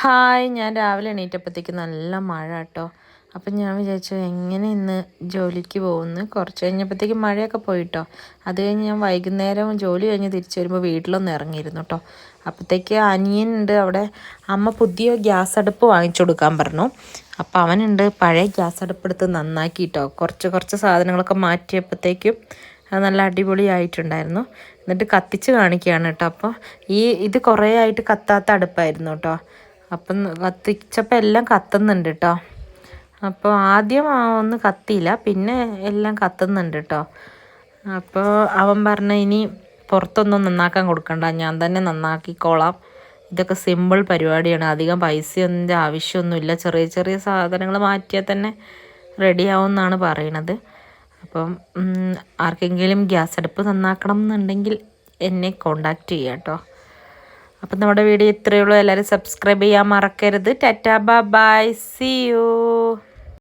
Hi, ഞാൻ രാവിലെ എണീറ്റപ്പോഴത്തേക്ക് നല്ല മഴ കേട്ടോ. അപ്പം ഞാൻ വിചാരിച്ചു എങ്ങനെ ഇന്ന് ജോലിക്ക് പോകുന്നു. കുറച്ച് കഴിഞ്ഞപ്പോഴത്തേക്ക് മഴയൊക്കെ പോയിട്ടോ. അത് കഴിഞ്ഞ് ഞാൻ വൈകുന്നേരം ജോലി കഴിഞ്ഞ് തിരിച്ചു വരുമ്പോൾ വീട്ടിലൊന്ന് ഇറങ്ങിയിരുന്നു കേട്ടോ. അപ്പോഴത്തേക്ക് അനിയനുണ്ട് അവിടെ. അമ്മ പുതിയ ഗ്യാസ് അടുപ്പ് വാങ്ങിച്ചു കൊടുക്കാൻ പറഞ്ഞു. അപ്പോൾ അവനുണ്ട് പഴയ ഗ്യാസ് അടുപ്പെടുത്ത് നന്നാക്കിയിട്ടോ. കുറച്ച് സാധനങ്ങളൊക്കെ മാറ്റിയപ്പോഴത്തേക്കും അത് നല്ല അടിപൊളിയായിട്ടുണ്ടായിരുന്നു. എന്നിട്ട് കത്തിച്ച് കാണിക്കുകയാണ് കേട്ടോ. അപ്പോൾ ഇത് കുറേ ആയിട്ട് കത്താത്ത അടുപ്പായിരുന്നു കേട്ടോ. അപ്പം കത്തിച്ചപ്പോൾ എല്ലാം കത്തുന്നുണ്ട് കേട്ടോ. അപ്പോൾ ആദ്യം ഒന്നും കത്തിയില്ല, പിന്നെ എല്ലാം കത്തുന്നുണ്ട് കേട്ടോ. അപ്പോൾ അവൻ പറഞ്ഞ ഇനി പുറത്തൊന്നും നന്നാക്കാൻ കൊടുക്കണ്ട, ഞാൻ തന്നെ നന്നാക്കിക്കോളാം. ഇതൊക്കെ സിമ്പിൾ പരിപാടിയാണ്, അധികം പൈസയൊന്നും ആവശ്യമൊന്നുമില്ല, ചെറിയ സാധനങ്ങൾ മാറ്റിയാൽ തന്നെ റെഡിയാവും എന്നാണ് പറയണത്. അപ്പം ആർക്കെങ്കിലും ഗ്യാസ് അടുപ്പ് നന്നാക്കണം എന്നുണ്ടെങ്കിൽ എന്നെ കോണ്ടാക്റ്റ് ചെയ്യാം കേട്ടോ. അപ്പം നമ്മുടെ വീഡിയോ ഇത്രയേ ഉള്ളൂ. എല്ലാവരും സബ്സ്ക്രൈബ് ചെയ്യാൻ മറക്കരുത്. Tata bye, see U.